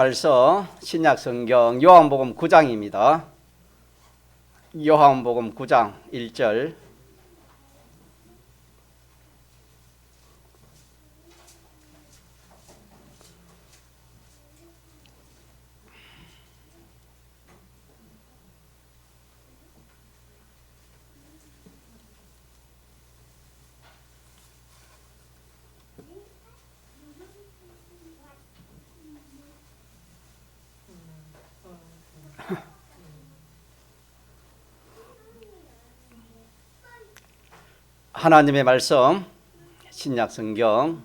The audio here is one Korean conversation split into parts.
벌써 신약성경 요한복음 9장입니다. 요한복음 9장 1절. 하나님의 말씀 신약성경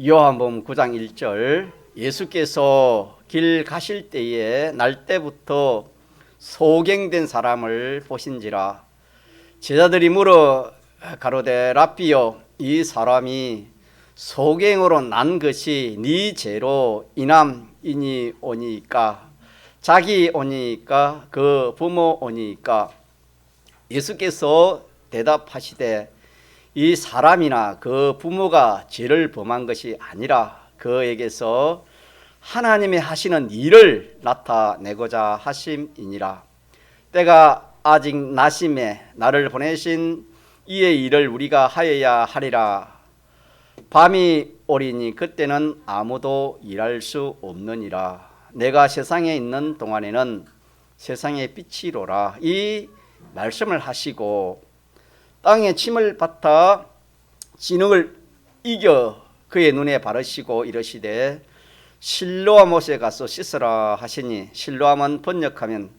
요한복음 9장 1절. 예수께서 길 가실 때에 날 때부터 소경된 사람을 보신지라. 제자들이 물어 가로되 랍비여, 이 사람이 소경으로 난 것이 네 죄로 인함이니 오니까, 자기 오니까 그 부모 오니까? 예수께서 대답하시되 이 사람이나 그 부모가 죄를 범한 것이 아니라 그에게서 하나님이 하시는 일을 나타내고자 하심이니라. 때가 아직 나심에 나를 보내신 이의 일을 우리가 하여야 하리라. 밤이 오리니 그때는 아무도 일할 수 없느니라. 내가 세상에 있는 동안에는 세상의 빛이로라. 이 말씀을 하시고 땅에 침을 뱉어 진흙을 이겨 그의 눈에 바르시고 이르시되 실로암 못에 가서 씻으라 하시니, 실로암은 번역하면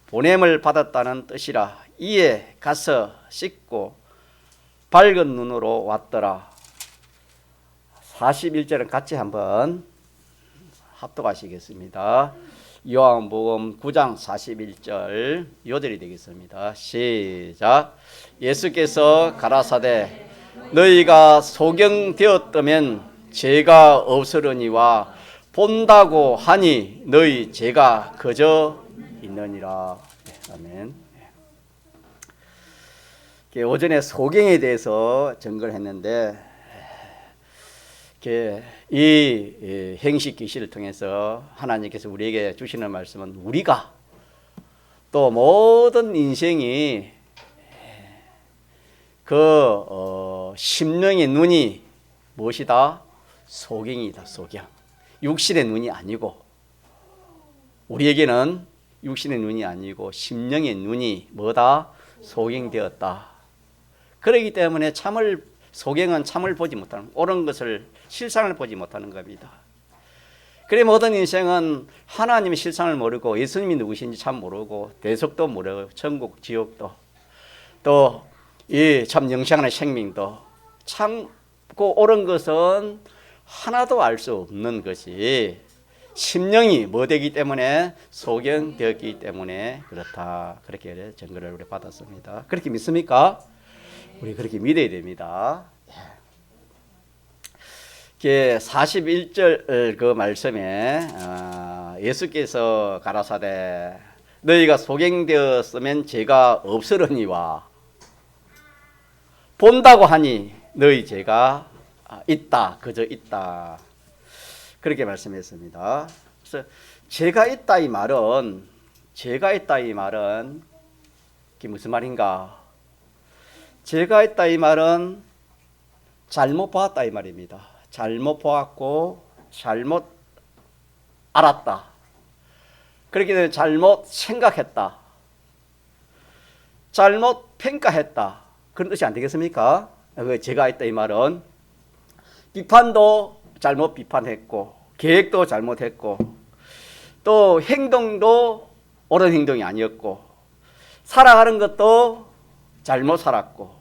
보냄을 받았다는 뜻이라. 이에 가서 씻고 밝은 눈으로 왔더라. 41절은 같이 한번 합독하시겠습니다. 요한복음 9장 41절 요절이 되겠습니다. 시작. 예수께서 가라사대 너희가 소경되었다면 죄가 없으려니와 본다고 하니 너희 죄가 그저 있느니라. 아멘. 오전에 소경에 대해서 전거를 했는데, 이 행식 계시를 통해서 하나님께서 우리에게 주시는 말씀은, 우리가 또 모든 인생이 심령의 눈이 무엇이다? 소경이다. 소경. 육신의 눈이 아니고, 우리에게는 육신의 눈이 아니고 심령의 눈이 뭐다? 소경되었다. 그렇기 때문에 소경은 참을 보지 못하는, 옳은 것을, 실상을 보지 못하는 겁니다. 그래 모든 인생은 하나님의 실상을 모르고 예수님이 누구신지 참 모르고 대속도 모르고 천국 지옥도 또 이 참 영생하는 생명도 참고 옳은 것은 하나도 알 수 없는 것이 심령이 뭐 되기 때문에, 소경되었기 때문에 그렇다. 그렇게 증거를 우리 받았습니다. 그렇게 믿습니까? 우리 그렇게 믿어야 됩니다. 41절 그 말씀에 예수께서 가라사대 너희가 소경되었으면 죄가 없으려니와 본다고 하니 너희 죄가 있다. 그저 있다. 그렇게 말씀했습니다. 그래서 죄가 있다 이 말은 그게 무슨 말인가? 죄가 있다 이 말은 잘못 보았다 이 말입니다. 잘못 보았고 잘못 알았다. 그렇게 되면 잘못 생각했다. 잘못 평가했다. 그런 뜻이 안 되겠습니까? 죄가 있다 이 말은 비판도 잘못 비판했고, 계획도 잘못했고, 또 행동도 옳은 행동이 아니었고, 살아가는 것도 잘못 살았고,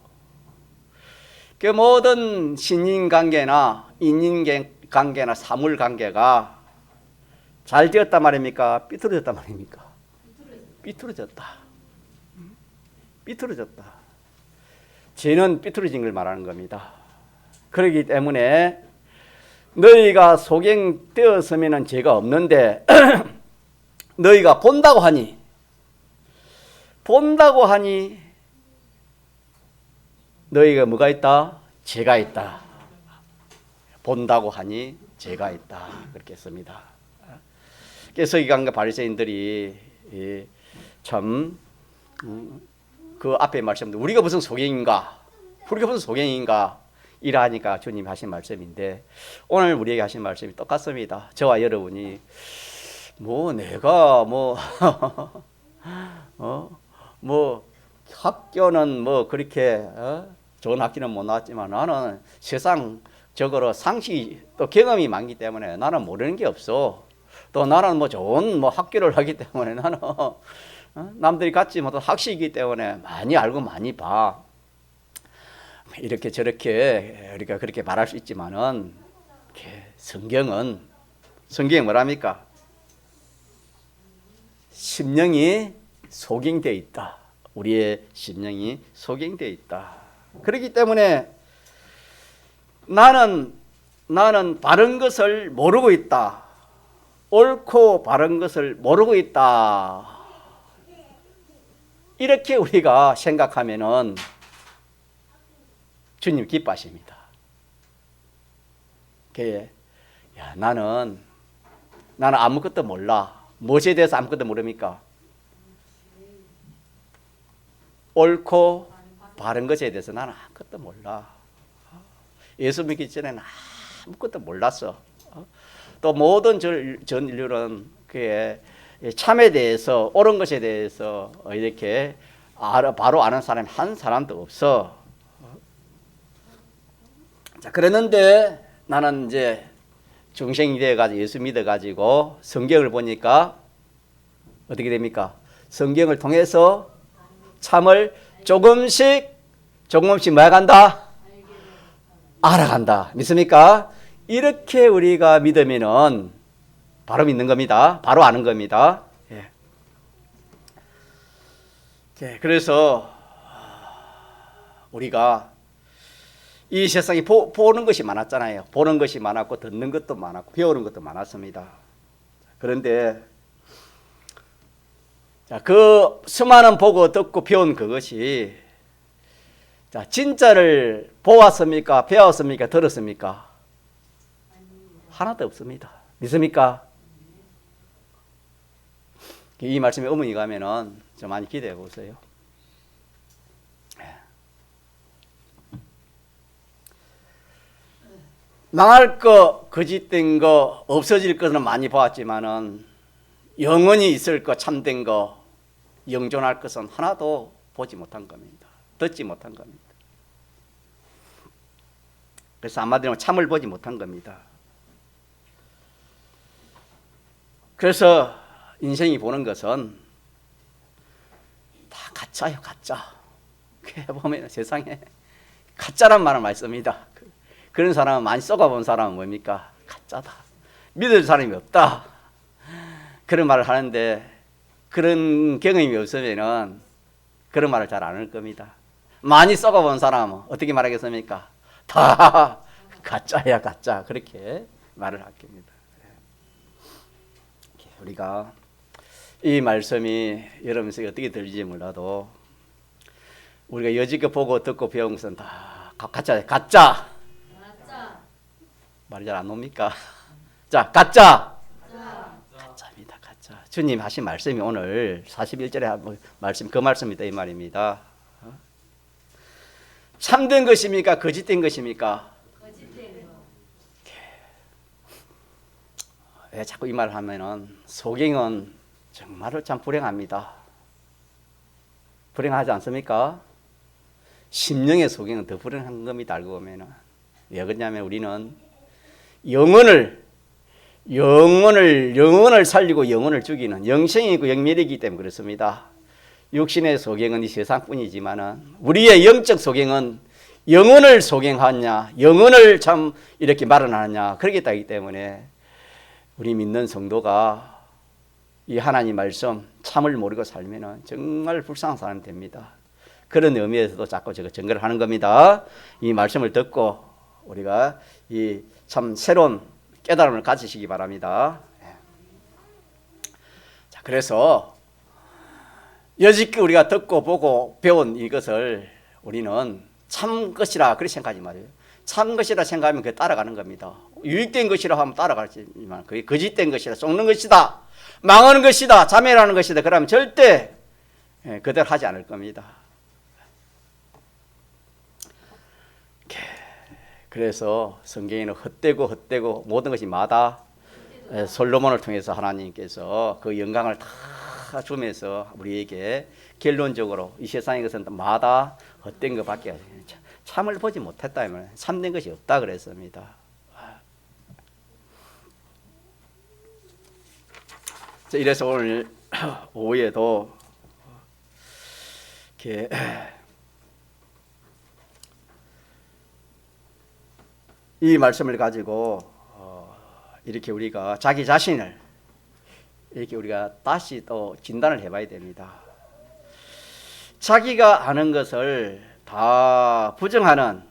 그 모든 신인관계나 인인관계나 사물관계가 잘 되었단 말입니까? 삐뚤어졌단 말입니까? 삐뚤어졌다. 죄는 삐뚤어진 걸 말하는 겁니다. 그렇기 때문에 너희가 소경되었으면 죄가 없는데 너희가 본다고 하니 너희가 뭐가 있다? 죄가 있다. 본다고 하니 죄가 있다. 그렇게 했습니다. 서기관과 바리새인들이 참 그 앞에 말씀도 우리가 무슨 소경인가? 우리가 무슨 소경인가? 이러하니까 주님 하신 말씀인데 오늘 우리에게 하신 말씀이 똑같습니다. 저와 여러분이 뭐 내가 뭐 학교는 뭐 그렇게 좋은 학교는 못 나왔지만 나는 세상적으로 상식이 또 경험이 많기 때문에 나는 모르는 게 없어. 또 나는 뭐 좋은 학교를 하기 때문에 나는 남들이 갖지 못한 학식이기 때문에 많이 알고 많이 봐. 이렇게 저렇게 우리가 그렇게 말할 수 있지만은 성경이 뭐랍니까? 심령이 소경되어 있다. 우리의 심령이 소경되어 있다. 그렇기 때문에 나는 바른 것을 모르고 있다. 옳고 바른 것을 모르고 있다. 이렇게 우리가 생각하면은 주님 기뻐하십니다. 야, 나는 아무것도 몰라. 무엇에 대해서 아무것도 모릅니까? 옳고 바른 것에 대해서 나는 아무것도 몰라. 예수 믿기 전에는 아무것도 몰랐어. 또 모든 전 인류는 그의 참에 대해서 옳은 것에 대해서 이렇게 바로 아는 사람이 한 사람도 없어. 자, 그랬는데 나는 이제 중생이 되어가지고 예수 믿어가지고 성경을 보니까 어떻게 됩니까? 성경을 통해서 참을 조금씩 뭐 해간다? 알아간다. 믿습니까? 이렇게 우리가 믿으면은 바로 믿는 겁니다. 바로 아는 겁니다. 예. 그래서 우리가 이 세상에 보는 것이 많았잖아요. 보는 것이 많았고 듣는 것도 많았고 배우는 것도 많았습니다. 그런데 그 수많은 보고 듣고 배운 그것이 진짜를 보았습니까? 배웠습니까? 들었습니까? 하나도 없습니다. 믿습니까? 이 말씀에 의문이 가면은 좀 많이 기대해 보세요. 망할 거, 거짓된 거, 없어질 것은 많이 보았지만은 영원히 있을 거, 참된 거, 영존할 것은 하나도 보지 못한 겁니다. 듣지 못한 겁니다. 그래서 한마디로 참을 보지 못한 겁니다. 그래서 인생이 보는 것은 다 가짜예요, 가짜. 보면 세상에 가짜란 말을 많이 씁니다. 그런 사람은 많이 썩어본 사람은 뭡니까? 가짜다. 믿을 사람이 없다. 그런 말을 하는데 그런 경험이 없으면은 그런 말을 잘 안 할 겁니다. 많이 썩어본 사람은 어떻게 말하겠습니까? 다 가짜야, 가짜. 그렇게 말을 할 겁니다. 우리가 이 말씀이 여러분 속에 어떻게 들릴지 몰라도 우리가 여지껏 보고 듣고 배운 것은 다 가짜야, 가짜. 말이 잘 안 옵니까? 자, 가짜. 가짜입니다, 가짜. 주님 하신 말씀이 오늘 41절에 말씀, 그 말씀이다 이 말입니다. 참된 것입니까? 거짓된 것입니까? 거짓된 것. 왜 자꾸 이 말을 하면은 소경은 정말로 참 불행합니다. 불행하지 않습니까? 심령의 소경은 더 불행한 겁니다. 알고 보면은. 왜 그러냐면 우리는 영혼을 살리고 영혼을 죽이는 영생이고 영멸이기 때문에 그렇습니다. 육신의 소경은 이 세상뿐이지만은 우리의 영적 소경은 영혼을 소경하냐, 영혼을 참 이렇게 마련하느냐, 그렇게 따기 때문에 우리 믿는 성도가 이 하나님 말씀 참을 모르고 살면은 정말 불쌍한 사람이 됩니다. 그런 의미에서도 자꾸 제가 증거를 하는 겁니다. 이 말씀을 듣고 우리가 이 참 새로운 깨달음을 가지시기 바랍니다. 자, 그래서 여지껏 우리가 듣고 보고 배운 이것을 우리는 참 것이라 그렇게 생각하지 말아요. 참 것이라 생각하면 그게 따라가는 겁니다. 유익된 것이라 하면 따라가지만 그게 거짓된 것이라, 속는 것이다, 망하는 것이다, 자멸하는 것이다, 그러면 절대 그대로 하지 않을 겁니다. 그래서 성경에는 헛되고 모든 것이 마다 솔로몬을 통해서 하나님께서 그 영광을 다 주면서 우리에게 결론적으로 이 세상의 것은 마다 헛된 것밖에 참을 보지 못했다, 참된 것이 없다 그랬습니다. 이래서 오늘 오후에도 이렇게 이 말씀을 가지고 이렇게 우리가 자기 자신을 이렇게 우리가 다시 또 진단을 해봐야 됩니다. 자기가 아는 것을 다 부정하는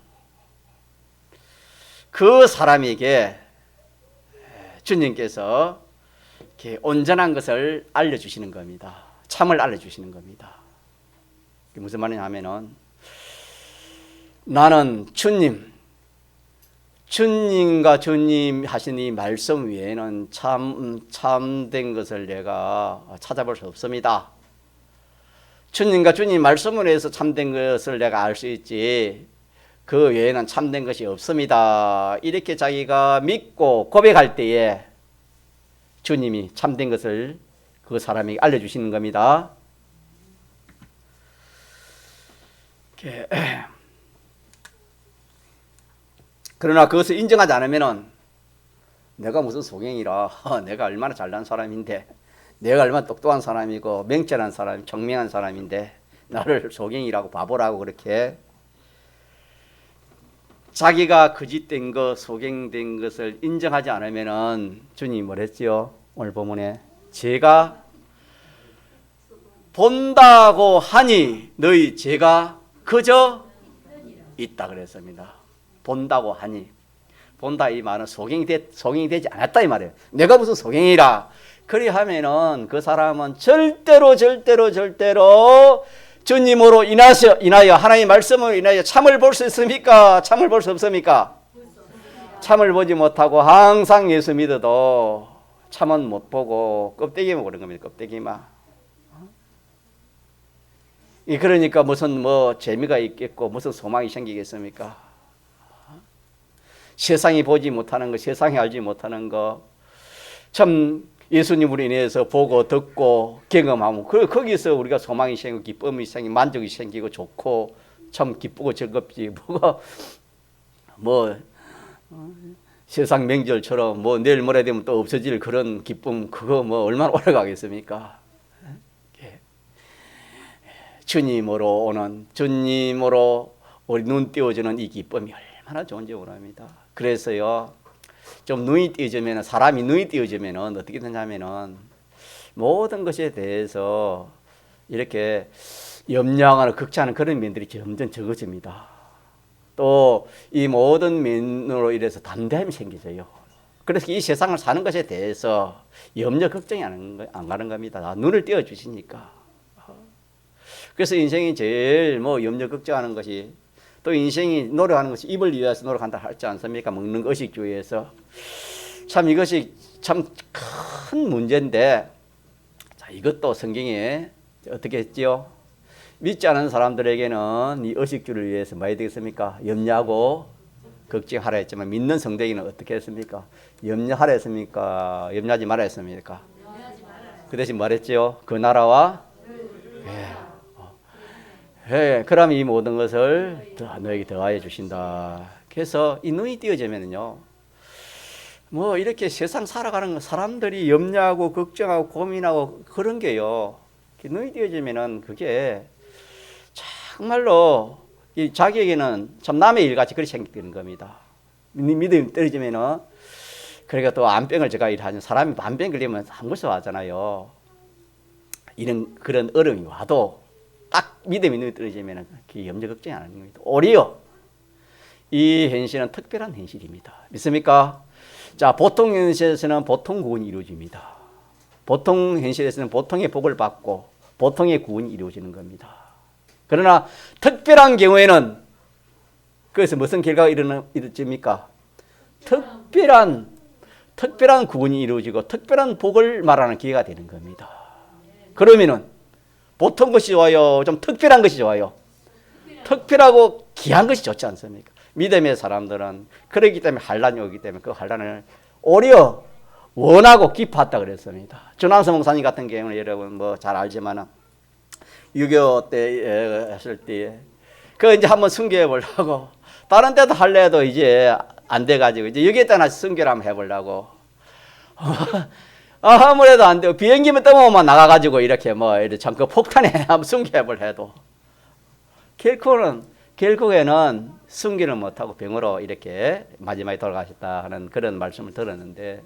그 사람에게 주님께서 이렇게 온전한 것을 알려주시는 겁니다. 참을 알려주시는 겁니다. 무슨 말이냐면은 나는 주님과 주님 하신 이 말씀 외에는 참된 것을 내가 찾아볼 수 없습니다. 주님과 주님 말씀을 해서 참된 것을 내가 알 수 있지 그 외에는 참된 것이 없습니다. 이렇게 자기가 믿고 고백할 때에 주님이 참된 것을 그 사람에게 알려주시는 겁니다. 그러나 그것을 인정하지 않으면은 내가 무슨 소경이라, 내가 얼마나 잘난 사람인데, 내가 얼마나 똑똑한 사람이고 명철한 사람, 청명한 사람인데 나를 소경이라고 바보라고 그렇게 자기가 거짓된 것, 소경된 것을 인정하지 않으면은 주님이 뭐랬지요? 오늘 본문에 제가 본다고 하니 너희 죄가 그저 있다 그랬습니다. 본다고 하니, 본다 이 말은 소경이 되지 않았다 이 말이에요. 내가 무슨 소경이라 그리 하면은 그 사람은 절대로 주님으로 인하여 하나님의 말씀으로 인하여 참을 볼 수 있습니까? 참을 볼 수 없습니까? 참을 보지 못하고 항상 예수 믿어도 참은 못 보고 껍데기만 보는 겁니다. 껍데기만. 그러니까 무슨 재미가 있겠고 무슨 소망이 생기겠습니까? 세상이 보지 못하는 것, 세상이 알지 못하는 것, 참 예수님으로 인해서 보고 듣고 경험하면 거기서 우리가 소망이 생기고 기쁨이 생기고 만족이 생기고 좋고 참 기쁘고 즐겁지. 세상 명절처럼 내일 모레 되면 또 없어질 그런 기쁨, 그거 얼마나 오래 가겠습니까? 주님으로 우리 눈 띄워주는 이 기쁨이 얼마나 좋은지 모릅니다. 그래서요, 좀 눈이 띄어지면, 사람이 눈이 띄어지면 어떻게 되냐면은 모든 것에 대해서 이렇게 염려하거나 걱정하는 그런 면들이 점점 적어집니다. 또 이 모든 면으로 이래서 담대함이 생겨져요. 그래서 이 세상을 사는 것에 대해서 염려 걱정이 안 가는 겁니다. 눈을 띄워주시니까. 그래서 인생이 제일 염려 걱정하는 것이, 또 인생이 노력하는 것이 입을 위해서 노력한다 하지 않습니까? 먹는 거, 의식주의에서. 참 이것이 참 큰 문제인데, 자, 이것도 성경에 어떻게 했지요? 믿지 않은 사람들에게는 이 의식주를 위해서 뭐 해야 되겠습니까? 염려하고 걱정하라 했지만, 믿는 성도에게는 어떻게 했습니까? 염려하라 했습니까? 염려하지 말아 했습니까? 그 대신 말했지요? 그 나라와 그럼 이 모든 것을 너에게 더하여 주신다. 그래서 이 눈이 띄어지면요, 이렇게 세상 살아가는 사람들이 염려하고 걱정하고 고민하고 그런 게요, 눈이 띄어지면은 그게 정말로 자기에게는 참 남의 일같이 그렇게 생기는 겁니다. 믿음이 떨어지면은, 그러니까 또 암병을 제가 일하는 사람이 암병 걸리면 한 곳에 와잖아요. 그런 어려움이 와도 딱 믿음이 눈이 떨어지면 염려 걱정이 안 하는 겁니다. 오히려 이 현실은 특별한 현실입니다. 믿습니까? 자, 보통 현실에서는 보통 구원이 이루어집니다. 보통 현실에서는 보통의 복을 받고 보통의 구원이 이루어지는 겁니다. 그러나 특별한 경우에는 그래서 무슨 결과가 이루어집니까? 특별한 구원이 이루어지고 특별한 복을 말하는 기회가 되는 겁니다. 그러면은 보통 것이 좋아요? 좀 특별한 것이 좋아요? 특별하고 귀한 것이 좋지 않습니까? 믿음의 사람들은 그렇기 때문에 환란이 오기 때문에 그 환란을 오히려 원하고 기뻐했다 그랬습니다. 전환서 목사님 같은 경우는 여러분 뭐 잘 알지만은 6.25 때 했을 때 그 이제 한번 순교해 보려고 다른 데도 할래도 이제 안 돼가지고 이제 여기에다 순교를 한번 해보려고 아무래도 안 돼요. 비행기만 떠보면 나가가지고 이렇게 뭐 이렇게 잠깐 폭탄에 한번 순교해볼 해도 결국에는 순교를 못하고 병으로 이렇게 마지막에 돌아가셨다 하는 그런 말씀을 들었는데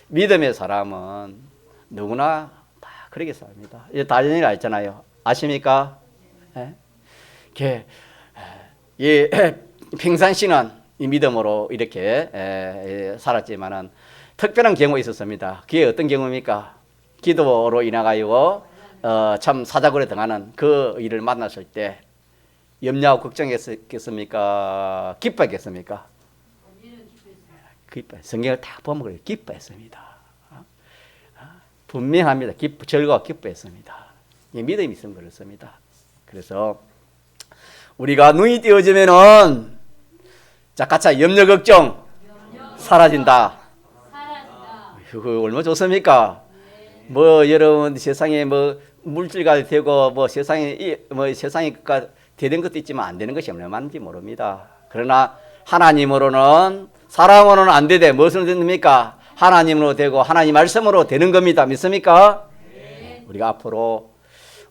믿음의 사람은 누구나 다 그렇게 삽니다. 이제 다니엘 알잖아요. 아십니까? 이 평상시는 이 믿음으로 이렇게 살았지만은 특별한 경우가 있었습니다. 그게 어떤 경우입니까? 기도로 인하여 참 사자굴에 등하는 그 일을 만났을 때 염려하고 걱정했겠습니까? 기뻐했겠습니까? 성경을 딱 보면 그래요. 기뻐했습니다. 분명합니다. 절과 기뻐했습니다. 믿음이 있으면 그렇습니다. 그래서 우리가 눈이 띄어지면은 자, 같이 염려 걱정 사라진다. 그거 얼마나 좋습니까? 뭐 여러분 세상에 뭐 물질가 되고 뭐 세상에 되는 것도 있지만 안 되는 것이 얼마만지 모릅니다. 그러나 하나님으로는 사람으로는 안 되되 무엇으로 됩니까? 하나님으로 되고 하나님 말씀으로 되는 겁니다. 믿습니까? 네. 우리가 앞으로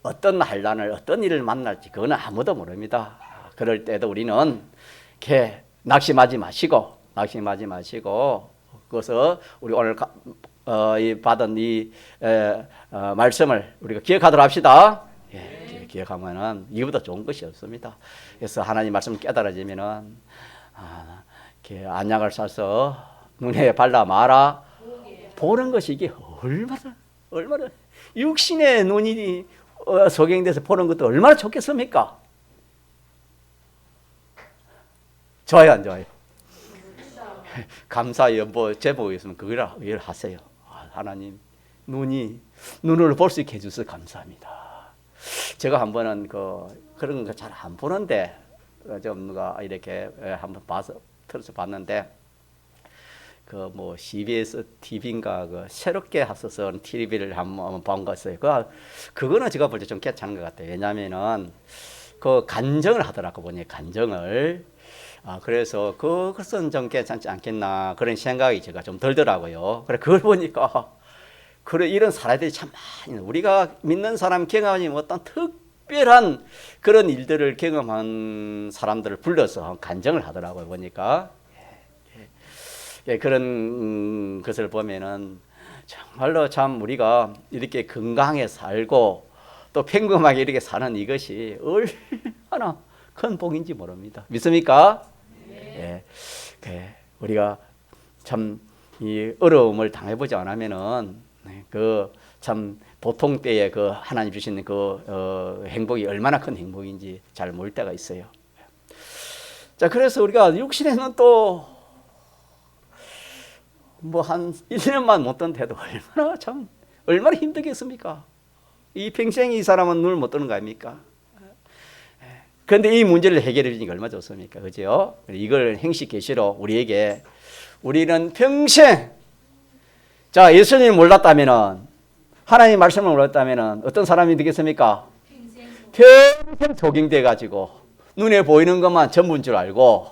어떤 환난을 어떤 일을 만날지 그거는 아무도 모릅니다. 그럴 때도 우리는 이렇게 낙심하지 마시고 그것을 우리 오늘 받은 이 말씀을 우리가 기억하도록 합시다. 예, 기억하면은 이보다 좋은 것이 없습니다. 그래서 하나님 말씀 깨달아지면은 안약을 사서 눈에 발라 마라 보는 것이 이게 얼마나 육신의 눈이 소경돼서 보는 것도 얼마나 좋겠습니까? 좋아요, 안 좋아요? 감사 여보 제보 있으면 그걸 하세요. 하나님 눈을 볼 수 있게 해주셔서 감사합니다. 제가 한 번은 그런 거 잘 안 보는데 좀 누가 이렇게 한번 틀어서 봤는데 뭐 CBS TV인가 새롭게 하셔서 TV를 한번 본 것이에요. 그거는 제가 볼 때 좀 괜찮은 것 같아요. 왜냐하면은 간정을 하더라고 보니 간정을. 그래서 그것은 좀 괜찮지 않겠나 그런 생각이 제가 좀 들더라고요. 그래 그걸 보니까 이런 사례들이 참 많이 우리가 믿는 사람 경험하지 못한 특별한 그런 일들을 경험한 사람들을 불러서 간정을 하더라고요. 보니까 그런 것을 보면은 정말로 참 우리가 이렇게 건강하게 살고 또 평범하게 이렇게 사는 이것이 얼마나 큰 복인지 모릅니다. 믿습니까? 네. 우리가 참 이 어려움을 당해보지 않으면은 참 보통 때에 하나님 주시는 행복이 얼마나 큰 행복인지 잘 모를 때가 있어요. 자, 그래서 우리가 육신에는 또 뭐 한 1년만 못 뜬데도 얼마나 힘들겠습니까? 이 평생 이 사람은 눈을 못 뜨는 거 아닙니까? 그런데 이 문제를 해결해 주니까 얼마나 좋습니까? 그죠? 이걸 행식 계시로 우리는 평생 자, 예수님을 몰랐다면은 하나님 말씀을 몰랐다면은 어떤 사람이 되겠습니까? 평생 적용돼 가지고 눈에 보이는 것만 전부인 줄 알고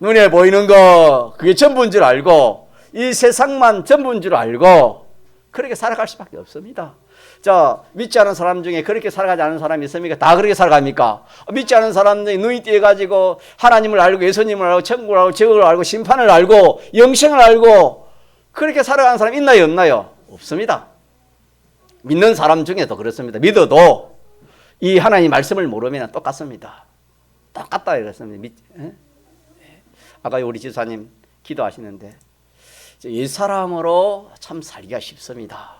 눈에 보이는 거 그게 전부인 줄 알고 이 세상만 전부인 줄 알고 그렇게 살아갈 수밖에 없습니다. 자, 믿지 않은 사람 중에 그렇게 살아가지 않은 사람이 있습니까? 다 그렇게 살아갑니까? 믿지 않은 사람들이 눈이 띄어가지고 하나님을 알고 예수님을 알고 천국을 알고 지옥을 알고 심판을 알고 영생을 알고 그렇게 살아가는 사람이 있나요? 없나요? 없습니다. 믿는 사람 중에도 그렇습니다. 믿어도 이 하나님 말씀을 모르면 똑같습니다. 똑같다 이랬습니다. 아까 우리 지사님 기도하시는데 이 사람으로 참 살기가 쉽습니다.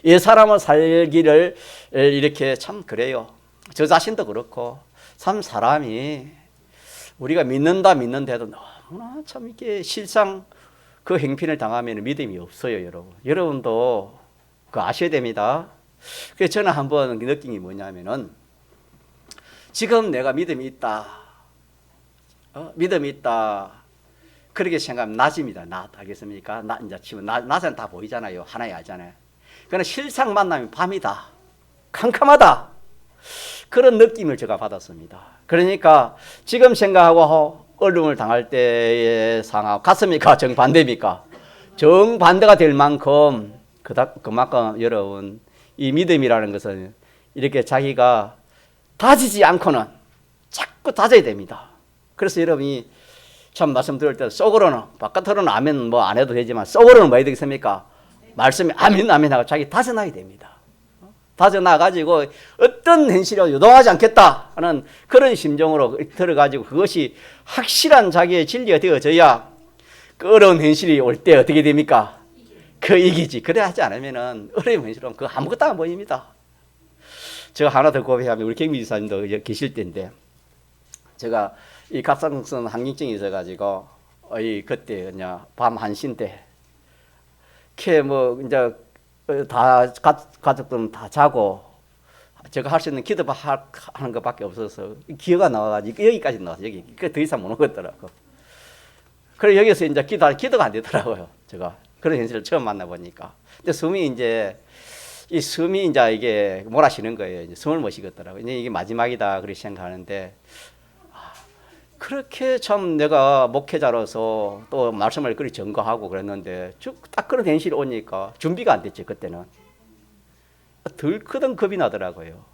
이 사람을 살기를 이렇게 참 그래요. 저 자신도 그렇고 참 사람이 우리가 믿는데도 너무 참 이게 실상 그 행편을 당하면 믿음이 없어요, 여러분. 여러분도 그 아셔야 됩니다. 그래서 저는 한번 느낀 게 뭐냐면은 지금 내가 믿음이 있다. 믿음이 있다. 그렇게 생각하면 낮입니다. 낮 알겠습니까? 이제 지금 낮은 다 보이잖아요. 하나에 알잖아요. 그러나 실상 만나면 밤이다. 캄캄하다. 그런 느낌을 제가 받았습니다. 그러니까 지금 생각하고 어려움을 당할 때의 상황 같습니까? 정반대입니까? 정반대가 될 만큼 그만큼 여러분 이 믿음이라는 것은 이렇게 자기가 다지지 않고는 자꾸 다져야 됩니다. 그래서 여러분이 참 말씀 들을 때 속으로는 바깥으로는 아멘 뭐 안 해도 되지만 속으로는 뭐 해야 되겠습니까? 말씀이 아멘 아멘 하고 자기 다져놔야 됩니다. 다져놔가지고 어떤 현실에 요동하지 않겠다 하는 그런 심정으로 들어가지고 그것이 확실한 자기의 진리가 되어져야 그 어려운 현실이 올 때 어떻게 됩니까? 그 이기지. 그래 하지 않으면은 어려운 현실은 그 아무것도 안 보입니다. 제가 하나 더 고백하면 우리 경미 지사님도 계실 때인데 제가 이 갑상선 항진증이 있어가지고 그때 그냥 밤 1시인데 뭐 이제 다 가족들은 다 자고 제가 할 수 있는 기도 하는 것밖에 없어서 기어가 나와가지고 여기까지 나와서 여기 더 이상 못 오겠더라고. 그래 여기서 이제 기도가 안 되더라고요. 제가 그런 현실을 처음 만나보니까. 근데 숨이 이제 이게 몰아쉬는 거예요. 이제 숨을 못 쉬겠더라고요. 이제 이게 마지막이다 그렇게 생각하는데 그렇게 참 내가 목회자로서 또 말씀을 그리 전거하고 그랬는데 딱 그런 현실이 오니까 준비가 안 됐지 그때는. 덜크던 겁이 나더라고요.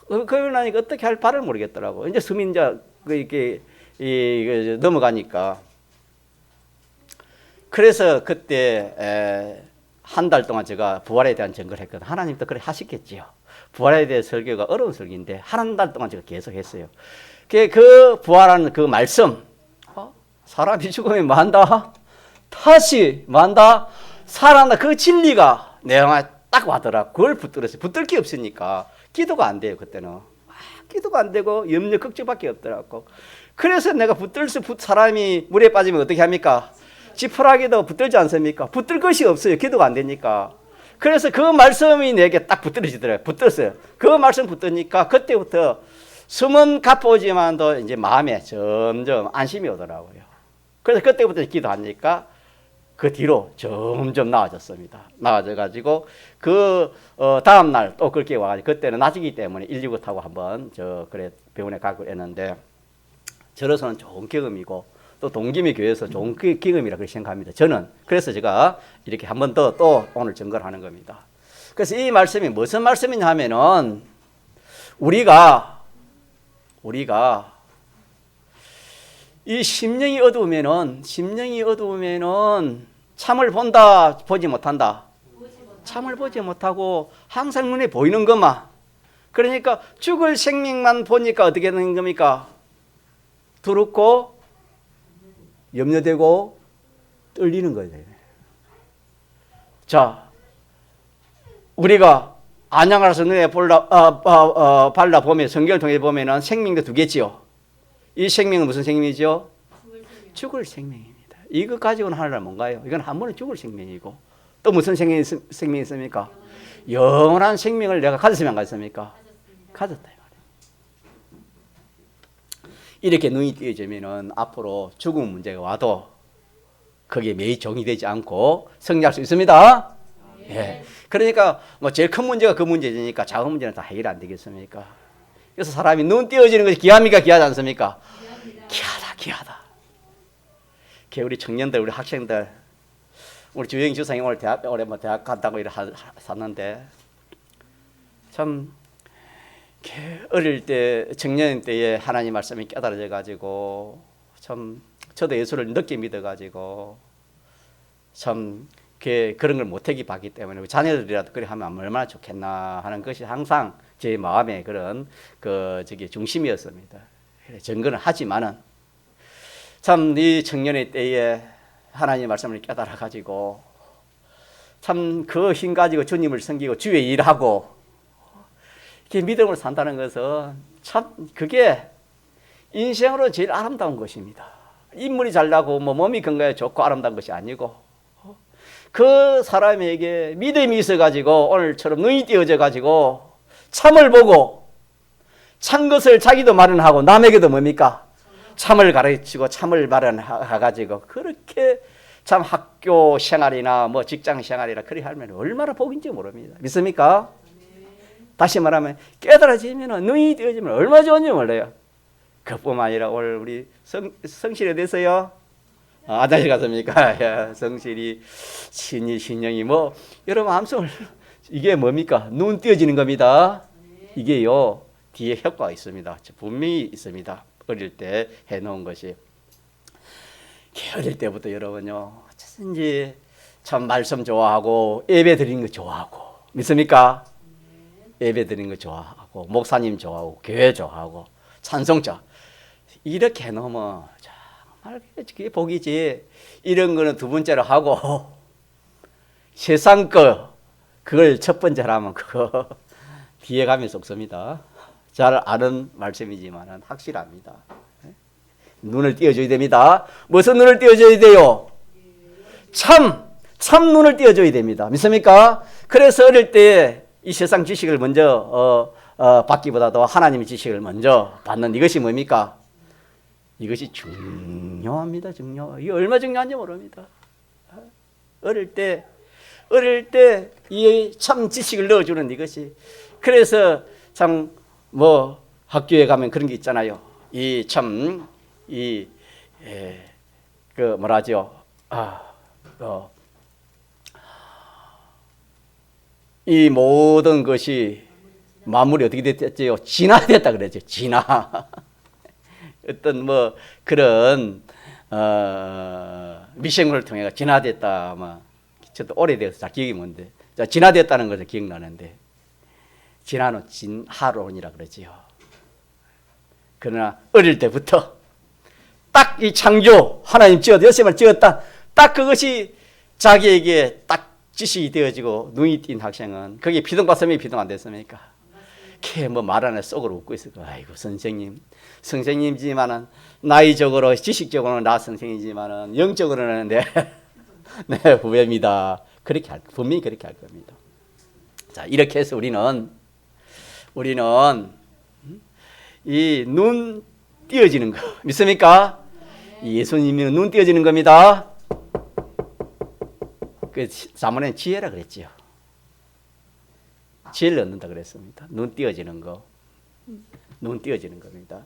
겁이 나니까 어떻게 할 바를 모르겠더라고요. 이제 숨이 이제 이게 넘어가니까. 그래서 그때 한 달 동안 제가 부활에 대한 전거를 했거든요. 하나님도 그래 하시겠지요. 부활에 대한 설교가 어려운 설교인데 한 달 동안 제가 계속 했어요. 그 부활하는 그 말씀, 사람이 죽으면 만다, 다시 만다, 살아난다. 그 진리가 내 영화에 딱 와더라. 그걸 붙들었어요. 붙들 게 없으니까 기도가 안 돼요 그때는. 기도가 안 되고 염려 걱정밖에 없더라고. 그래서 내가 사람이 물에 빠지면 어떻게 합니까? 지푸라기도 붙들지 않습니까? 붙들 것이 없어요. 기도가 안 되니까. 그래서 그 말씀이 내게 딱 붙들어지더라고요. 붙들었어요. 그 말씀 붙으니까 그때부터 숨은 가빠오지만도 이제 마음에 점점 안심이 오더라고요. 그래서 그때부터 기도하니까 그 뒤로 점점 나아졌습니다. 나아져가지고 그 다음 날 또 그렇게 와가지고 그때는 낮이기 때문에 119 타고 한번 그래 병원에 가고 했는데 저로서는 좋은 경험이고 또 동기미 교회에서 좋은 경험이라 그렇게 생각합니다. 저는 그래서 제가 이렇게 한 번 더 또 오늘 증거를 하는 겁니다. 그래서 이 말씀이 무슨 말씀이냐 하면은 우리가 이 심령이 어두우면은 참을 본다 보지 못한다. 참을 보지 못하고 항상 눈에 보이는 것만. 그러니까 죽을 생명만 보니까 어떻게 되는 겁니까? 두렵고 염려되고 떨리는 거예요. 자, 우리가 안양을 서 눈에 발라 보면 성경을 통해 보면은 생명도 두 개지요. 이 생명은 무슨 생명이죠? 죽을 생명입니다. 이거 가지고는 하늘나라 뭔가요? 이건 한 번은 죽을 생명이고 또 무슨 생명이 있습니까? 영원한 생명을 내가 가졌으면 안 가졌습니까? 가졌다. 이렇게 눈이 띄어지면은 앞으로 죽음 문제가 와도 거기에 매일 종이 되지 않고 승리할 수 있습니다. 예. 그러니까 뭐 제일 큰 문제가 그 문제니까 작은 문제는 다 해결 안 되겠습니까? 그래서 사람이 눈 띄어지는 것이 귀합니까? 귀하지 않습니까? 귀하다. 우리 청년들, 우리 학생들, 우리 주영 주상이 오늘 올해 대학 간다고 샀는데 참 어릴 때 청년 때에 하나님 말씀이 깨달아져 가지고 참 저도 예수를 늦게 믿어 가지고 참 그런 걸 못하기 봤기 때문에 우리 자녀들이라도 그래 하면 얼마나 좋겠나 하는 것이 항상 제 마음의 그런 중심이었습니다. 증거는 하지만은 참 이 청년의 때에 하나님 말씀을 깨달아 가지고 참 그 힘 가지고 주님을 섬기고 주의 일하고 이렇게 믿음으로 산다는 것은 참 그게 인생으로 제일 아름다운 것입니다. 인물이 잘나고 뭐 몸이 건강에 좋고 아름다운 것이 아니고 그 사람에게 믿음이 있어가지고 오늘처럼 눈이 띄어져가지고 참을 보고 참 것을 자기도 마련하고 남에게도 뭡니까? 참을 가르치고 참을 마련해가지고 그렇게 참 학교 생활이나 뭐 직장 생활이나 그렇게 하면 얼마나 복인지 모릅니다. 믿습니까? 다시 말하면 깨달아지면 눈이 띄어지면 얼마나 좋은지 몰라요. 그뿐만 아니라 오늘 우리 성실에 대해서요. 아다시 갔습니까? 성실이 신이 신령이 뭐 여러분 암송을 이게 뭡니까? 눈 띄어지는 겁니다. 이게요 뒤에 효과가 있습니다. 분명히 있습니다. 어릴 때 해놓은 것이 어릴 때부터 여러분요 어쩌든지 참 말씀 좋아하고 예배 드리는 거 좋아하고 믿습니까? 예배 드리는 거 좋아하고 목사님 좋아하고 교회 좋아하고 찬송자 이렇게 해놓으면 정말 그게 복이지. 이런 거는 두 번째로 하고 세상 거 그걸 첫 번째로 하면 그거 뒤에 가면 속습니다. 잘 아는 말씀이지만 확실합니다. 눈을 띄워줘야 됩니다. 무슨 눈을 띄워줘야 돼요? 참 눈을 띄워줘야 됩니다. 믿습니까? 그래서 어릴 때 이 세상 지식을 먼저 받기보다도 하나님의 지식을 먼저 받는 이것이 뭡니까? 이것이 중요합니다. 이게 얼마나 중요한지 모릅니다. 어릴 때 이 참 지식을 넣어주는 이것이 그래서 참 뭐 학교에 가면 그런 게 있잖아요. 이 참 이 그 뭐라죠? 이 모든 것이 마무리 어떻게 됐죠? 진화됐다 그러죠. 진화. 어떤 뭐 그런 미생물을 통해 진화됐다. 아마 저도 오래돼서 잘 기억이 뭔데. 진화됐다는 것을 기억나는데 진화는 진화론이라 그러지요. 그러나 어릴 때부터 딱 이 창조 하나님 여섯을 지었다. 딱 그것이 자기에게 딱 지식이 되어지고 눈이 띈 학생은 거기에 비동받으면 비동 안 됐습니까? 걔 뭐 말 안에 속으로 웃고 있을 거야. 아이고 선생님이지만은 나이적으로 지식적으로는 나 선생이지만은 영적으로는 내 후배입니다. 분명히 그렇게 할 겁니다. 자 이렇게 해서 우리는 이 눈 띄어지는 거 믿습니까? 예수님은 눈 띄어지는 겁니다. 그 자문에 지혜라 그랬지요. 지혜를 얻는다 그랬습니다. 눈 띄어지는 거. 눈 띄어지는 겁니다.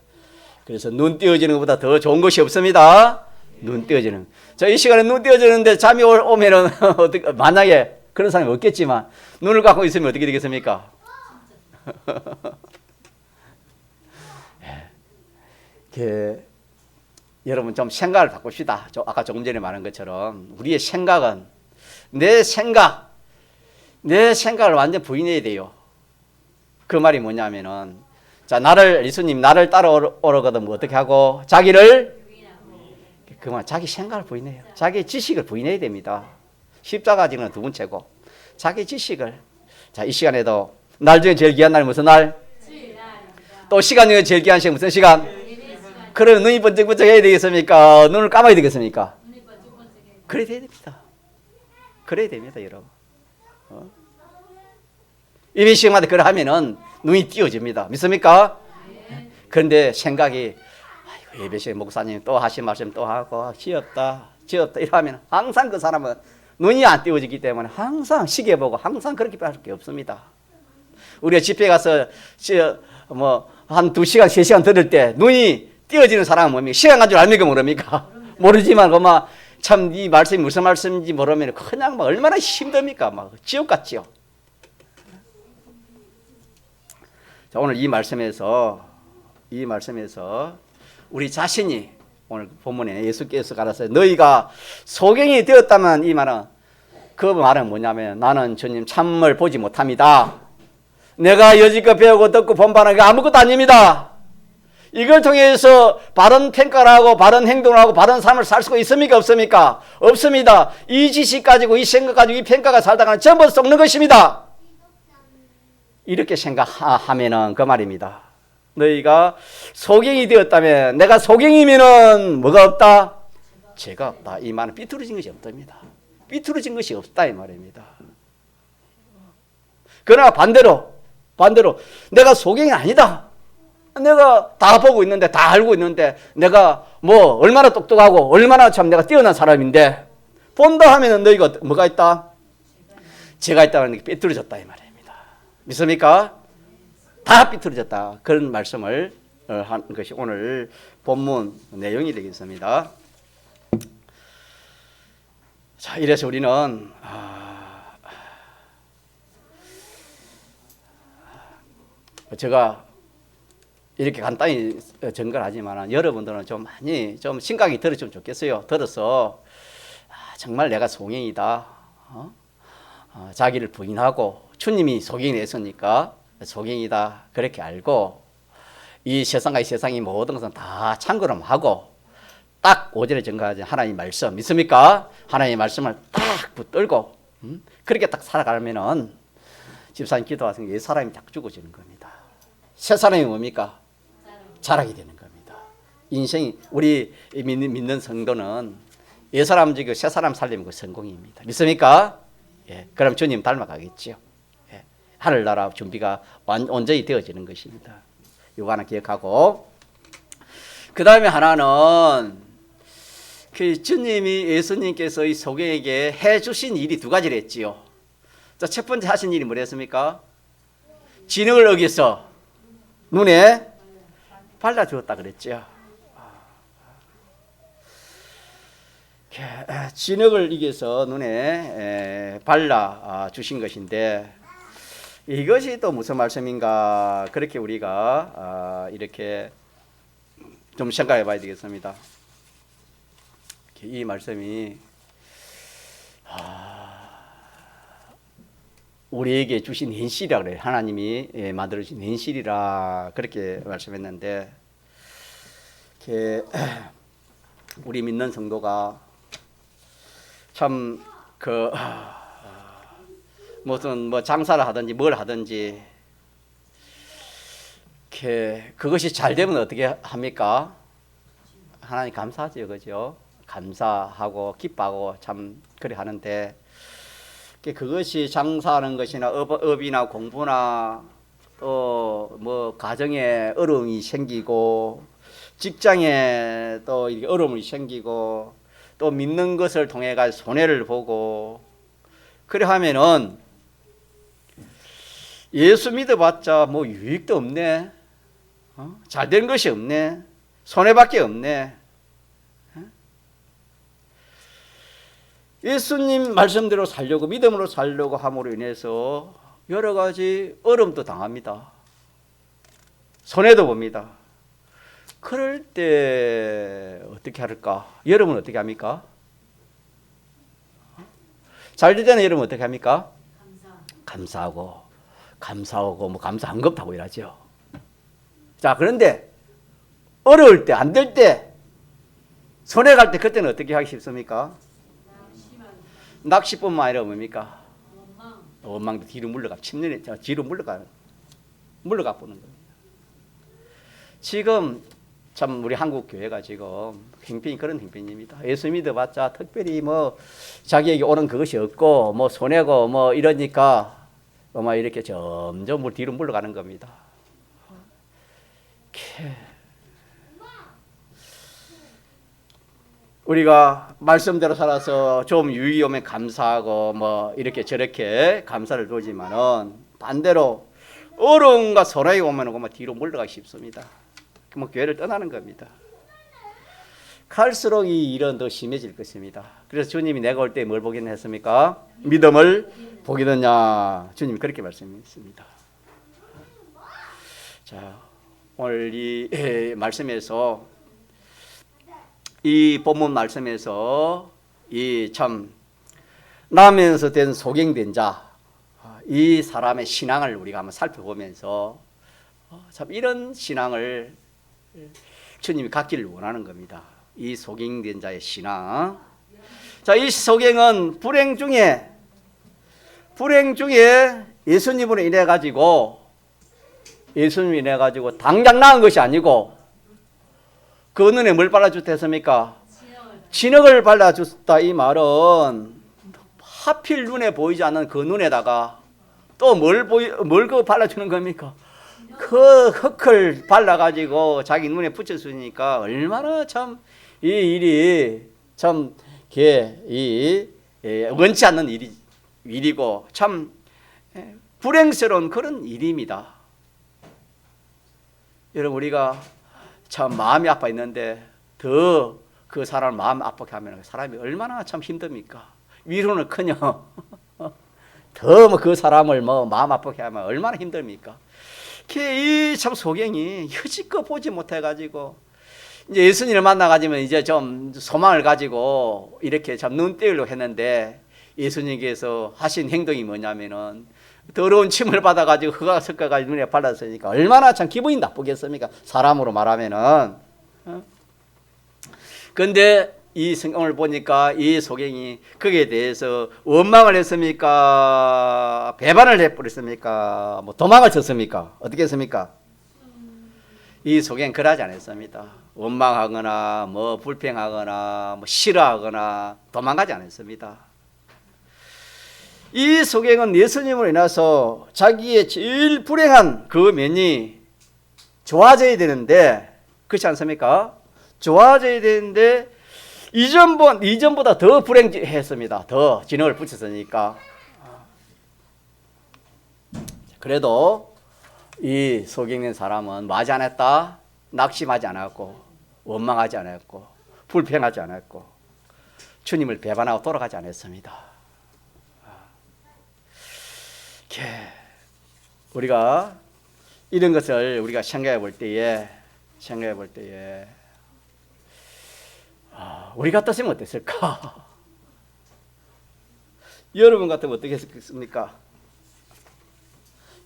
그래서 눈 띄어지는 것보다 더 좋은 것이 없습니다. 눈 띄어지는. 자, 이 시간에 눈 띄어지는데 잠이 오면은 만약에 그런 사람이 없겠지만 눈을 갖고 있으면 어떻게 되겠습니까? 여러분 좀 생각을 바꿉시다. 아까 조금 전에 말한 것처럼 우리의 생각은 내 생각을 완전 부인해야 돼요. 그 말이 뭐냐면은 자 예수님 나를 따라오려거든 뭐 어떻게 하고 자기를 그만 자기 생각을 부인해요. 자기 지식을 부인해야 됩니다. 십자가 지는 두 번째고 자기 지식을 자 이 시간에도 날 중에 제일 귀한 날이 무슨 날? 또 시간 중에 제일 귀한 시간 무슨 시간? 그러면 눈이 번쩍번쩍 해야 되겠습니까? 눈을 감아야 되겠습니까? 그래야 됩니다. 그래야 됩니다, 여러분. 예배 시간마다 그걸 하면은 눈이 띄어집니다. 믿습니까? 그런데 생각이 아이고 예배 시간 목사님 또 하신 말씀 또 하고 지엽다 이러면 항상 그 사람은 눈이 안 띄어지기 때문에 항상 시계 보고 항상 그렇게 할 게 없습니다. 우리가 집회 가서 한 2시간 3시간 들을 때 눈이 띄어지는 사람은 뭡니까? 시간 간 줄 압니까 모릅니까? 모르지만 그만 참 이 말씀이 무슨 말씀인지 모르면 그냥 막 얼마나 힘듭니까? 막 지옥 같지요. 자, 오늘 이 말씀에서 우리 자신이 오늘 본문에 예수께서 가라사대 너희가 소경이 되었다면 이 말은 그 말은 뭐냐면 나는 주님 참을 보지 못합니다. 내가 여지껏 배우고 듣고 본받은 게 아무것도 아닙니다. 이걸 통해서 바른 평가를 하고 바른 행동을 하고 바른 삶을 살 수가 있습니까? 없습니까? 없습니다. 이 지식 가지고 이 생각 가지고 이 평가가 살다가는 전부 썩는 것입니다. 이렇게 생각하면은 그 말입니다. 너희가 소경이 되었다면 내가 소경이면은 뭐가 없다? 죄가 없다. 이 말은 삐뚤어진 것이 없답니다. 삐뚤어진 것이 없다 이 말입니다. 그러나 반대로 내가 소경이 아니다. 내가 다 보고 있는데, 다 알고 있는데, 내가 뭐 얼마나 똑똑하고 얼마나 참 내가 뛰어난 사람인데, 본다 하면은 너희가 뭐가 있다? 죄가 있다는 게 삐뚤어졌다 이 말입니다. 믿습니까? 다 삐뚤어졌다. 그런 말씀을 한 것이 오늘 본문 내용이 되겠습니다. 자, 이래서 우리는 제가 이렇게 간단히 전가를 하지만 여러분들은 좀 많이 좀 심각히 들었으면 좋겠어요. 들어서 정말 내가 소경이다. 자기를 부인하고 주님이 소경이 됐으니까 소경이다. 그렇게 알고 이 세상과 이 세상이 모든 것은 다 참고름하고 딱 5절에 전가하신 하나님 말씀 믿습니까? 하나님의 말씀을 딱 붙들고 그렇게 딱 살아가면은 집사님 기도하신 게 사람이 딱 죽어지는 겁니다. 새 사람이 뭡니까? 자라게 되는 겁니다. 인생이 우리 믿는 성도는 옛 사람 죽이고 새 사람 살리면 그 성공입니다. 믿습니까? 예, 그럼 주님 닮아가겠죠. 예, 하늘나라 준비가 온전히 되어지는 것입니다. 이거 하나 기억하고 그 다음에 하나는 그 주님이 예수님께서 이 소경에게 해주신 일이 두 가지를 했지요. 자, 첫 번째 하신 일이 뭐랬습니까? 진흙을 어겨서 눈에 발라주었다 그랬죠. 진흙을 이겨서 눈에 발라주신 것인데 이것이 또 무슨 말씀인가 그렇게 우리가 이렇게 좀 생각해 봐야 되겠습니다. 이 말씀이 우리에게 주신 현실이라 그래요. 하나님이 만들어주신 현실이라 그렇게 말씀했는데 우리 믿는 성도가 참 무슨 뭐 장사를 하든지 뭘 하든지 그것이 잘 되면 어떻게 합니까? 하나님 감사하죠, 그죠? 감사하고 기뻐하고 참 그래 하는데 그것이 장사하는 것이나 업이나 공부나 또 뭐 가정에 어려움이 생기고 직장에 또 이렇게 어려움이 생기고 또 믿는 것을 통해 가 손해를 보고 그래 하면은 예수 믿어봤자 뭐 유익도 없네, 잘된 것이 없네, 손해밖에 없네. 예수님 말씀대로 살려고 믿음으로 살려고 함으로 인해서 여러 가지 어려움도 당합니다. 손해도 봅니다. 그럴 때 어떻게 할까? 여러분은 어떻게 합니까? 잘 될 때는 여러분 어떻게 합니까? 감사하고 뭐 감사한 것하고 이러죠. 자, 그런데 어려울 때, 안 될 때, 손해 갈 때 그때는 어떻게 하기 쉽습니까? 낚시뿐만 아니라 뭡니까? 원망도 뒤로 물러가, 침륜에 뒤로 물러가 보는 거예요. 지금 참 우리 한국 교회가 지금 행편이 그런 행편입니다. 예수 믿어봤자 특별히 뭐 자기에게 오는 그것이 없고 뭐 손해고 뭐 이러니까 뭐 이렇게 점점 뒤로 물러가는 겁니다. 우리가 말씀대로 살아서 좀 유익이 오면 감사하고 뭐 이렇게 저렇게 감사를 두지만은 반대로 어려움과 손해가 오면 뭐 뒤로 물러가기 쉽습니다. 뭐 교회를 떠나는 겁니다. 갈수록 이 일은 더 심해질 것입니다. 그래서 주님이 내가 올 때 뭘 보겠냐 했습니까? 믿음을 보겠느냐. 주님이 그렇게 말씀했습니다. 자, 오늘 이 말씀에서 이 본문 말씀에서 이 참 나면서 된 소경된 자, 이 사람의 신앙을 우리가 한번 살펴보면서 참 이런 신앙을 주님이 갖기를 원하는 겁니다. 이 소경된 자의 신앙. 자, 이 소경은 불행 중에 예수님으로 인해 가지고 당장 나은 것이 아니고 그 눈에 뭘 발라주셨습니까? 진흙을 발라줬다 이 말은 하필 눈에 보이지 않는 그 눈에다가 또 뭘 발라주는 겁니까? 그 흙을 발라가지고 자기 눈에 붙였으니까 얼마나 참 이 일이 참 원치 않는 일이고 참 불행스러운 그런 일입니다. 여러분 우리가 참 마음이 아파 있는데 더 그 사람을 마음 아프게 하면 사람이 얼마나 참 힘듭니까? 위로는커녕 더 그 사람을 마음 아프게 하면 얼마나 힘듭니까? 이 참 소경이 여지껏 보지 못해가지고 이제 예수님을 만나가지고 이제 좀 소망을 가지고 이렇게 참 눈 떼으려고 했는데 예수님께서 하신 행동이 뭐냐면은 더러운 침을 받아가지고 흙가 섞어가지고 눈에 발랐으니까 얼마나 참 기분이 나쁘겠습니까? 사람으로 말하면은. 근데 이 성경을 보니까 이 소경이 거기에 대해서 원망을 했습니까? 배반을 해버렸습니까? 뭐 도망을 쳤습니까? 어떻게 했습니까? 이 소경은 그러지 않았습니다. 원망하거나 뭐 불평하거나 뭐 싫어하거나 도망가지 않았습니다. 이 소경은 예수님으로 인해서 자기의 제일 불행한 그 면이 좋아져야 되는데 그렇지 않습니까? 좋아져야 되는데 이전보다 더 불행했습니다. 더 진흙을 붙였으니까. 그래도 이 속에 있는 사람은 뭐 하지 않았다? 낙심하지 않았고 원망하지 않았고 불평하지 않았고 주님을 배반하고 돌아가지 않았습니다. 우리가 이런 것을 우리가 생각해 볼 때에 우리 같았으면 어땠을까? 여러분 같으면 어떻겠습니까?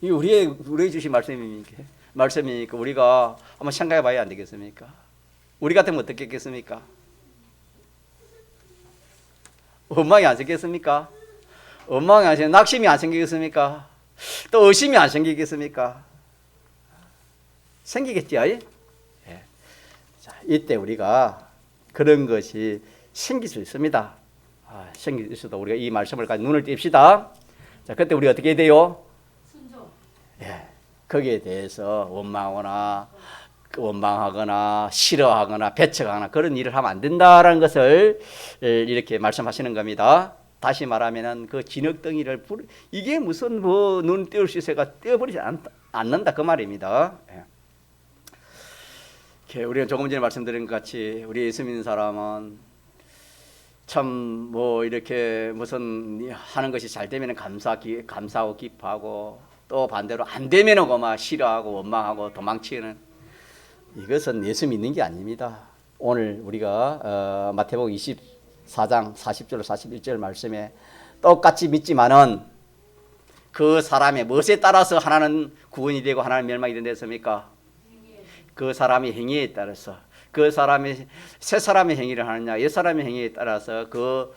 이 우리의 주신 말씀이니까 우리가 한번 생각해 봐야 안 되겠습니까? 우리 같으면 어떻게 했겠습니까? 원망이 안 생겼습니까? 원망이 안 생겼, 낙심이 안 생기겠습니까? 또 의심이 안 생기겠습니까? 생기겠죠? 예. 자, 이때 우리가 그런 것이 생길 수 있습니다. 생길 수 있어도 우리가 이 말씀을 가지고 눈을 띨시다. 자, 그때 우리 어떻게 해야 돼요? 순종. 예, 거기에 대해서 원망하거나 싫어하거나 배척하거나 그런 일을 하면 안 된다라는 것을 이렇게 말씀하시는 겁니다. 다시 말하면은 그 진흙덩이를 이게 무슨 뭐 눈 띄울 수 있어가 떼어버리지 않는다 그 말입니다. 예. 우리가 조금 전에 말씀드린 것 같이 우리 예수 믿는 사람은 참 뭐 이렇게 무슨 하는 것이 잘 되면 감사하고 기뻐하고 또 반대로 안 되면은 막 싫어하고 원망하고 도망치는 이것은 예수 믿는 게 아닙니다. 오늘 우리가 마태복음 24장 40절 41절 말씀에 똑같이 믿지만은 그 사람의 무엇에 따라서 하나는 구원이 되고 하나는 멸망이 된다 했습니까? 그 사람의 행위에 따라서 그 사람이 새 사람의 행위를 하느냐 옛 사람의 행위에 따라서 그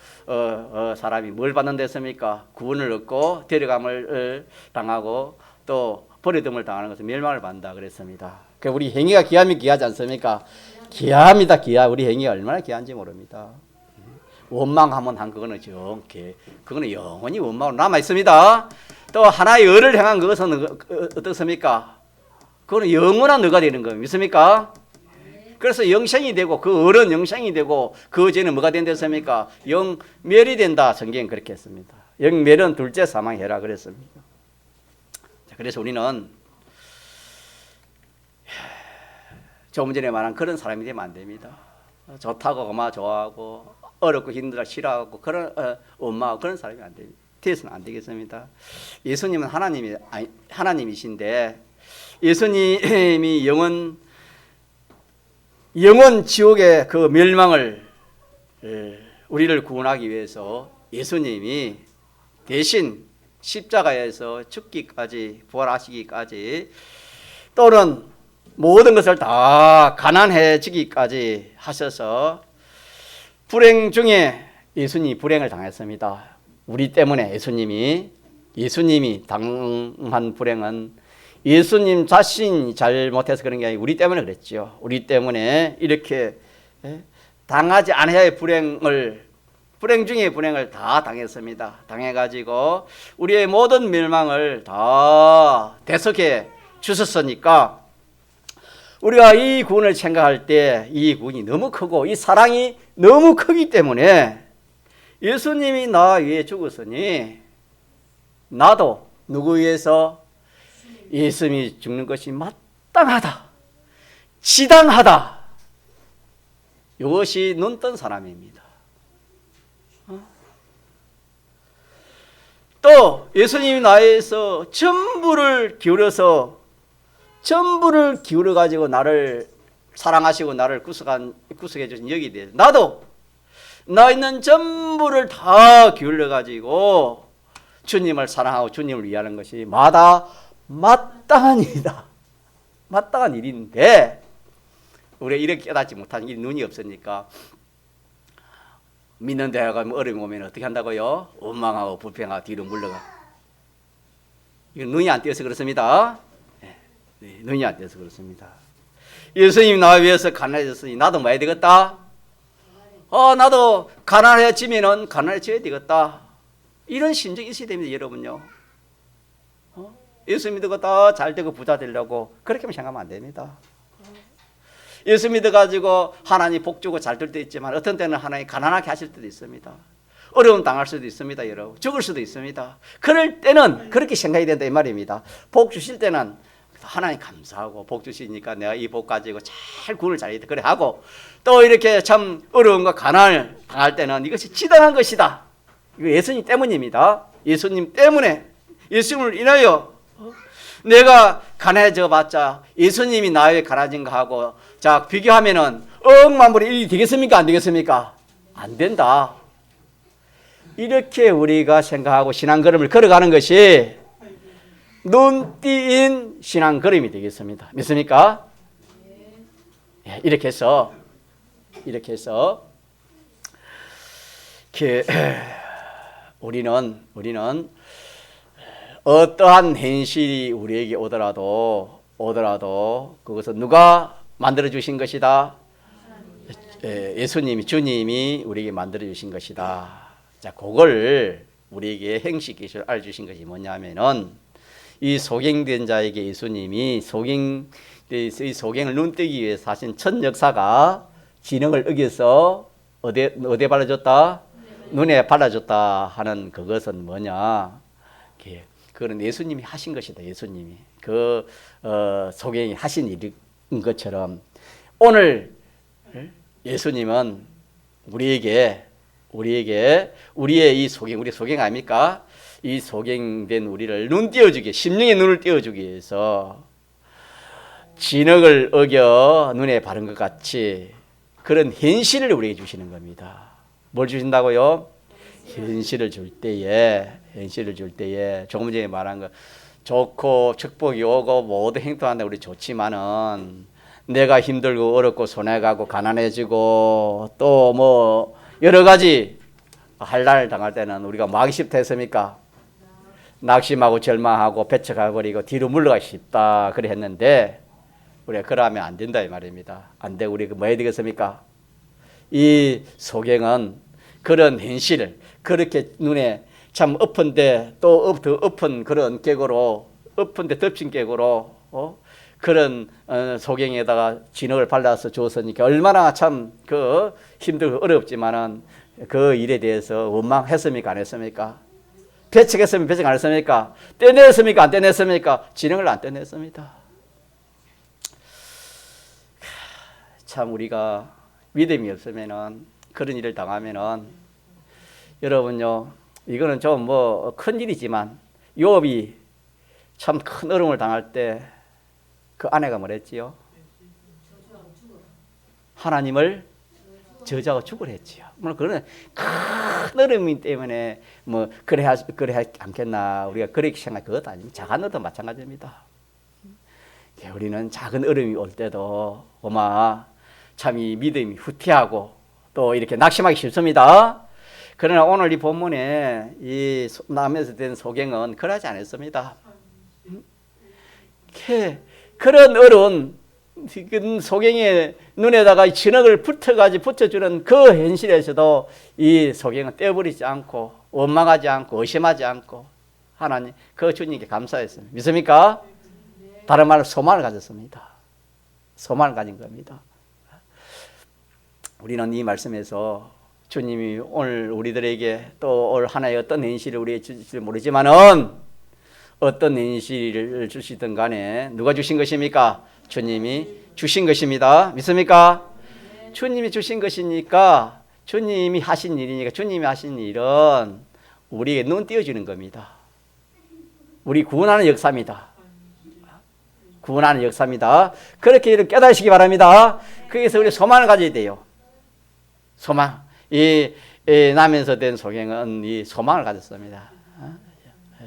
사람이 뭘 받는다 했습니까? 구원을 얻고 데려감을 당하고 또 버려둠을 당하는 것은 멸망을 받는다 그랬습니다. 그러니까 우리 행위가 귀하면 귀하지 않습니까? 귀합니다. 우리 행위가 얼마나 귀한지 모릅니다. 원망하면 한 그거는 그거는 영원히 원망으로 남아 있습니다. 또 하나의 의를 행한 그것은 어떻습니까? 그거는 영원한 의가 되는 겁니다. 믿습니까? 그래서 영생이 되고 그 의는 영생이 되고 그 죄는 뭐가 된다 했습니까? 영멸이 된다. 성경은 그렇게 했습니다. 영멸은 둘째 사망해라 그랬습니다. 자, 그래서 우리는 조금 전에 말한 그런 사람이 되면 안 됩니다. 좋다고 그만 좋아하고 어렵고 힘들어 싫어하고 그런 원망하고 그런 사람이 안 됩니다. 되어서는 안 되겠습니다. 예수님은 하나님이신데 예수님이 영원 지옥의 그 멸망을 우리를 구원하기 위해서 예수님이 대신 십자가에서 죽기까지 부활하시기까지 또는 모든 것을 다 가난해지기까지 하셔서 불행 중에 예수님이 불행을 당했습니다. 우리 때문에 예수님이 당한 불행은 예수님 자신이 잘못해서 그런 게 아니고 우리 때문에 그랬죠. 우리 때문에 이렇게 당하지 않아야 할 불행 중에 불행을 다 당했습니다. 당해가지고 우리의 모든 멸망을 다 대속해 주셨으니까 우리가 이 구원을 생각할 때 이 구원이 너무 크고 이 사랑이 너무 크기 때문에 예수님이 나 위해 죽었으니 나도 누구 위해서? 예수님이 죽는 것이 마땅하다, 지당하다. 이것이 눈뜬 사람입니다. 또 예수님이 나에서 전부를 기울여 가지고 나를 사랑하시고 나를 구속해 주신 여기에 대해서 나도 나 있는 전부를 다 기울여 가지고 주님을 사랑하고 주님을 위하는 것이 마땅한 일이다. 마땅한 일인데 우리가 이렇게 깨닫지 못하는 이 눈이 없으니까 믿는 데가 가면 어려움이 오면 어떻게 한다고요? 원망하고 불평하고 뒤로 물러가. 이건 눈이 안 띄어서 그렇습니다. 네, 눈이 안 띄어서 그렇습니다. 예수님이 나 위해서 가난해졌으니 나도 뭐 해야 되겠다? 나도 가난해지면은 가난해져야 되겠다. 이런 심정이 있어야 됩니다, 여러분요. 예수 믿어가 잘 되고 부자 되려고 그렇게만 생각하면 안 됩니다. 예수 믿어가지고 하나님 복 주고 잘 될 때 있지만 어떤 때는 하나님 가난하게 하실 때도 있습니다. 어려움 당할 수도 있습니다, 여러분. 죽을 수도 있습니다. 그럴 때는 그렇게 생각이 된다 이 말입니다. 복 주실 때는 하나님 감사하고 복 주시니까 내가 이 복 가지고 잘 구원을 잘해야 돼 그래 하고 또 이렇게 참 어려움과 가난을 당할 때는 이것이 지당한 것이다. 이거 예수님 때문입니다. 예수님 때문에 예수님을 인하여 내가 가난해져 봤자 예수님이 나의 가난해진 거 하고 자 비교하면은 억만불의 일이 되겠습니까? 안 되겠습니까? 안 된다. 이렇게 우리가 생각하고 신앙 걸음을 걸어가는 것이 눈띄인 신앙 걸음이 되겠습니다. 믿습니까? 예, 이렇게 해서 우리는 어떠한 현실이 우리에게 오더라도 그것은 누가 만들어 주신 것이다? 예수님이 주님이 우리에게 만들어 주신 것이다. 자, 그걸 우리에게 행식 기술 알려주신 것이 뭐냐면은 이 소경된 자에게 예수님이 이 소경을 눈뜨기 위해서 하신 첫 역사가 진흙을 어겨서 어디에 발라줬다? 눈에 발라줬다 하는 그것은 뭐냐? 그건 예수님이 하신 것이다. 예수님이 소경이 하신 일인 것처럼 오늘 예수님은 우리의 이 소경, 우리 소경 아닙니까? 이 소경된 우리를 눈 띄워주기, 심령의 눈을 띄워주기 위해서 진흙을 어겨 눈에 바른 것 같이 그런 현실을 우리에게 주시는 겁니다. 뭘 주신다고요? 현실을 줄 때에 조금 전에 말한 거 좋고 축복이 오고 모두 행동한다 우리 좋지만은 내가 힘들고 어렵고 손해가고 가난해지고 또 뭐 여러 가지 한란을 당할 때는 우리가 뭐 하기 싶다 했습니까? 낙심하고 절망하고 배척해버리고 뒤로 물러가기 쉽다 그래 했는데 우리가 그러면 안 된다 이 말입니다. 안 되고 우리가 뭐 해야 되겠습니까? 이 소경은 그런 현실을 그렇게 눈에 참 엎은데 또 더 엎은 그런 객으로 엎은데 덮친 객으로 그런 소경에다가 진흙을 발라서 주었으니까 얼마나 참 그 힘들고 어렵지만은 그 일에 대해서 원망했습니까? 안 했습니까? 배척했으면 배척 안 했습니까? 떼냈습니까? 안 떼냈습니까? 진흙을 안 떼냈습니다. 참 우리가 믿음이 없으면은 그런 일을 당하면은 여러분요 이거는 좀 뭐 큰 일이지만 욥이 참 큰 어려움을 당할 때 그 아내가 뭐랬지요? 하나님을 저주하고 죽으라 했지요. 물론 그거는 큰 어려움 때문에 뭐 그래 않겠나 우리가 그렇게 생각 그것도 아닙니다. 작은 어도 마찬가지입니다. 우리는 작은 어려움이 올 때도 아마 참 이 믿음이 후퇴하고 또 이렇게 낙심하기 쉽습니다. 그러나 오늘 이 본문에 이 남에서 된 소경은 그러지 않았습니다. 그런 어려운 그 소경의 눈에다가 진흙을 붙여주는 그 현실에서도 이 소경은 떼어버리지 않고 원망하지 않고 의심하지 않고 하나님 그 주님께 감사했습니다. 믿습니까? 다른 말로 소망을 가졌습니다. 소망을 가진 겁니다. 우리는 이 말씀에서 주님이 오늘 우리들에게 또 올 하나의 어떤 현실을 우리에게 주실지 모르지만은 어떤 현실을 주시든 간에 누가 주신 것입니까? 주님이 주신 것입니다. 믿습니까? 네. 주님이 주신 것이니까 주님이 하신 일이니까 주님이 하신 일은 우리에게 눈 띄어주는 겁니다. 우리 구원하는 역사입니다. 구원하는 역사입니다. 그렇게 깨달으시기 바랍니다. 거기서 우리 소망을 가져야 돼요. 소망. 이 나면서 된 소경은 이 소망을 가졌습니다.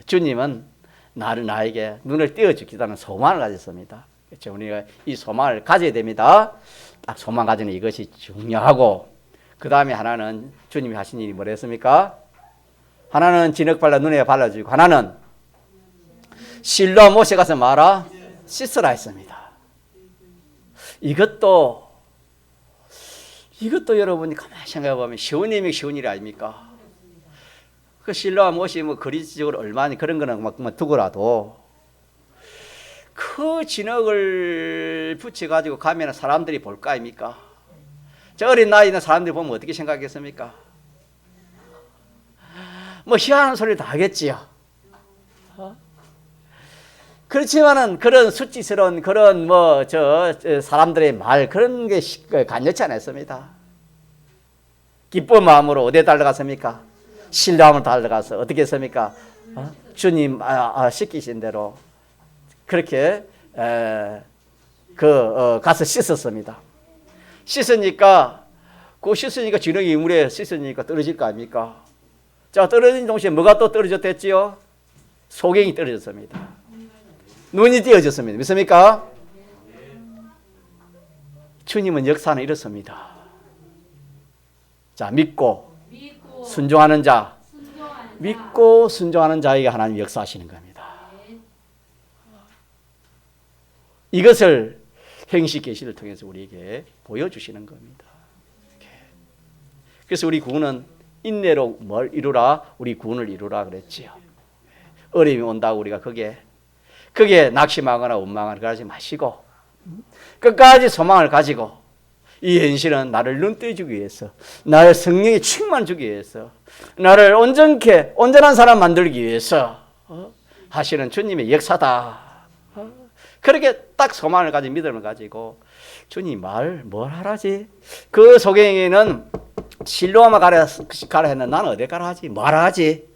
주님은 나에게 눈을 띄어주기다는 소망을 가졌습니다. 그렇죠? 우리가 이 소망을 가져야 됩니다. 딱 소망 가지는 이것이 중요하고, 그 다음에 하나는 주님이 하신 일이 뭐랬습니까? 하나는 진흙 발라 눈에 발라주고, 하나는 실로와 못에 가서 마라 씻으라 했습니다. 이것도 여러분이 가만히 생각해 보면 쉬운 일이 쉬운 일이 아닙니까? 그 실로와 못이 뭐 거리적으로 얼마나 그런 거는 막 두고라도 그 진흙을 붙여가지고 가면 사람들이 볼 거 아닙니까? 저 어린 나이 있는 사람들이 보면 어떻게 생각했습니까? 뭐 희한한 소리를 다 하겠지요. 그렇지만은 그런 수치스러운 그런 사람들의 말 그런 게 간여치 않았습니다. 기쁜 마음으로 어디에 달려갔습니까? 신뢰함을 달려가서 어떻게 했습니까? 주님 시키신 대로 그렇게 가서 씻었습니다. 씻으니까 진흙이 물에 씻으니까 떨어질 거 아닙니까? 자, 떨어진 동시에 뭐가 또 떨어졌댔지요? 소경이 떨어졌습니다. 눈이 띄어졌습니다. 믿습니까? 주님은 역사는 이렇습니다. 자, 믿고 순종하는 자, 믿고 순종하는 자에게 하나님 역사하시는 겁니다. 이것을 행시 계시를 통해서 우리에게 보여주시는 겁니다. 그래서 우리 구원은 인내로 뭘 이루라? 우리 구원을 이루라 그랬지요. 어려움이 온다고 우리가 거기에 낙심하거나 원망하거나 그러지 마시고 끝까지 소망을 가지고 이 현실은 나를 눈뜨주기 위해서, 나를 성령의 충만 주기 위해서, 나를 온전한 사람 만들기 위해서 하시는 주님의 역사다. 그렇게 딱 소망을 가진 믿음을 가지고 주님 뭘 하라지? 그 소경에는 실로아마 가라 했는데 나는 어디 가라 하지? 뭘 하지?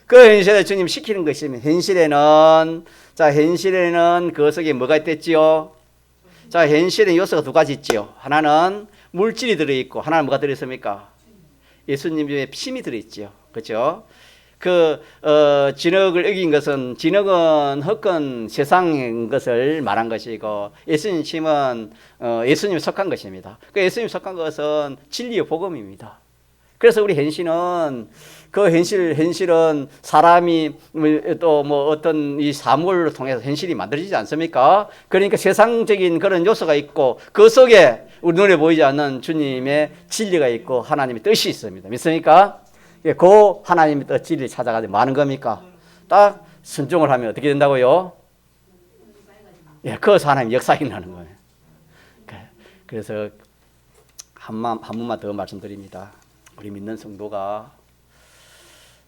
그 현실에 주님 시키는 것이면 현실에는 그 속에 뭐가 있댔지요? 자, 현실에 요소가 두 가지 있지요. 하나는 물질이 들어있고 하나는 뭐가 들어있습니까? 예수님의 힘이 들어있지요. 그렇죠? 진흙을 여긴 것은 진흙은 헛건 세상인 것을 말한 것이고 예수님 힘은 예수님이 속한 것입니다. 그 예수님이 속한 것은 진리의 복음입니다. 그래서 우리 현실은 현실은 사람이 또 어떤 이 사물을 통해서 현실이 만들어지지 않습니까? 그러니까 세상적인 그런 요소가 있고 그 속에 우리 눈에 보이지 않는 주님의 진리가 있고 하나님의 뜻이 있습니다. 믿습니까? 그 하나님의 뜻 진리를 찾아가지고 뭐 하는 겁니까? 딱 순종을 하면 어떻게 된다고요? 그것서 하나님 역사가 일어나는 거예요. 그래서 한 번만 더 말씀드립니다. 우리 믿는 성도가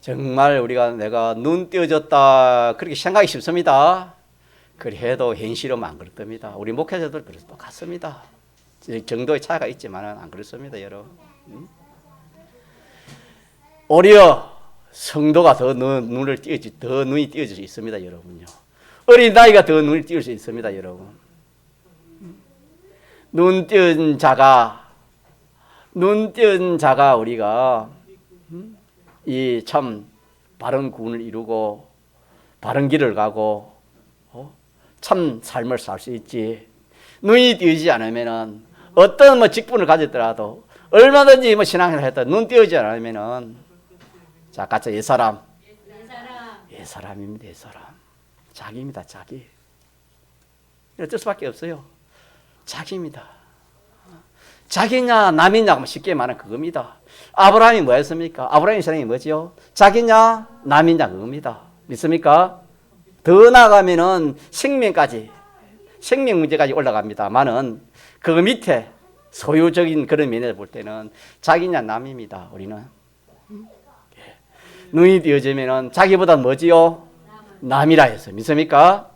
정말 내가 눈 띄어졌다 그렇게 생각이 쉽습니다. 그래도 현실은 안 그렇답니다. 우리 목회자들 그래서 똑같습니다. 정도의 차이가 있지만 안 그렇습니다, 여러분. 오히려 성도가 더 눈이 띄어질 수 있습니다, 여러분요. 어린 나이가 더 눈이 띄어질 수 있습니다, 여러분. 눈 띄은 자가 우리가 이 참 바른 구원을 이루고 바른 길을 가고 참 삶을 살 수 있지. 눈이 띄어지지 않으면은 어떤 직분을 가졌더라도 얼마든지 신앙을 했다 눈 띄어지지 않으면은 자, 같이 옛사람입니다. 옛사람. 자기입니다. 자기. 어쩔 수밖에 없어요. 자기입니다. 자기냐 남이냐 쉽게 말하면 그겁니다. 아브라함이 뭐였습니까? 아브라함의 신앙이 뭐지요? 자기냐 남이냐 그겁니다. 믿습니까? 더 나아가면은 생명까지, 생명 문제까지 올라갑니다만은 그 밑에 소유적인 그런 면에서 볼 때는 자기냐 남입니다. 우리는 눈이 띄어지면은 자기보다 뭐지요? 남이라 해서 믿습니까?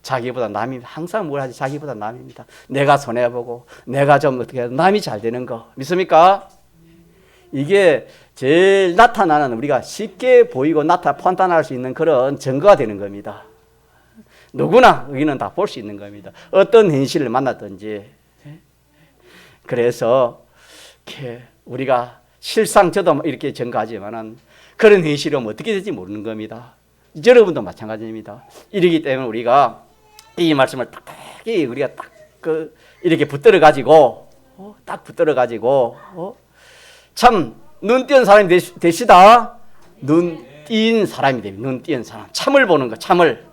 자기보다 남이 항상 뭘 하지? 자기보다 남입니다. 내가 손해보고 내가 좀 어떻게 해도 남이 잘 되는 거 믿습니까? 이게 제일 나타나는 우리가 쉽게 보이고 판단할 수 있는 그런 증거가 되는 겁니다. 누구나 여기는 다 볼 수 있는 겁니다. 어떤 현실을 만났든지. 그래서 우리가 실상 저도 이렇게 증거하지만은 그런 현실은 어떻게 될지 모르는 겁니다. 여러분도 마찬가지입니다. 이러기 때문에 우리가 이 말씀을 딱딱히 우리가 이렇게 붙들어 가지고 참 눈 띄는 사람이 되시다. 눈 띄는 사람이 됩니다. 눈 띄는 사람. 참을 보는 것, 참을.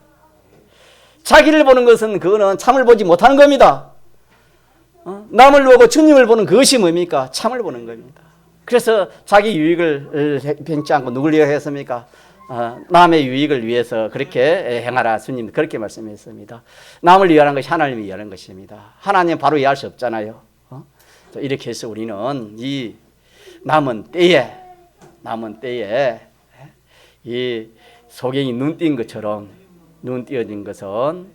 자기를 보는 것은 그거는 참을 보지 못하는 겁니다. 남을 보고 주님을 보는 그것이 뭡니까? 참을 보는 겁니다. 그래서 자기 유익을 변치 않고 누굴 위하였습니까? 남의 유익을 위해서 그렇게 행하라. 주님 그렇게 말씀했습니다. 남을 위하는 것이 하나님을 위하는 것입니다. 하나님 바로 이해할 수 없잖아요. 이렇게 해서 우리는 이 남은 때에 이 소경이 눈 띈 것처럼 눈 띄어진 것은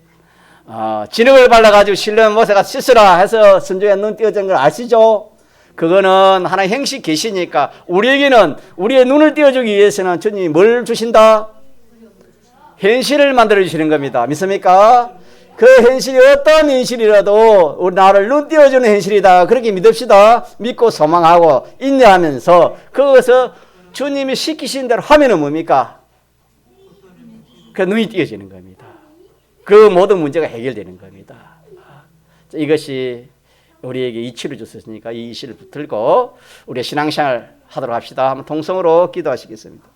진흙을 발라가지고 실내 모세가 씻으라 해서 선조에 눈 띄어진 걸 아시죠? 그거는 하나의 형식 계시니까 우리에게는 우리의 눈을 띄워주기 위해서는 주님이 뭘 주신다? 현실을 만들어 주시는 겁니다. 믿습니까? 그 현실이 어떤 현실이라도 우리 나를 눈 띄워주는 현실이다. 그렇게 믿읍시다. 믿고 소망하고 인내하면서 그것을 주님이 시키신 대로 하면은 뭡니까? 그 눈이 띄어지는 겁니다. 그 모든 문제가 해결되는 겁니다. 이것이 우리에게 이치를 주셨으니까 이 이치를 붙들고 우리의 신앙생활 하도록 합시다. 한번 통성으로 기도하시겠습니다.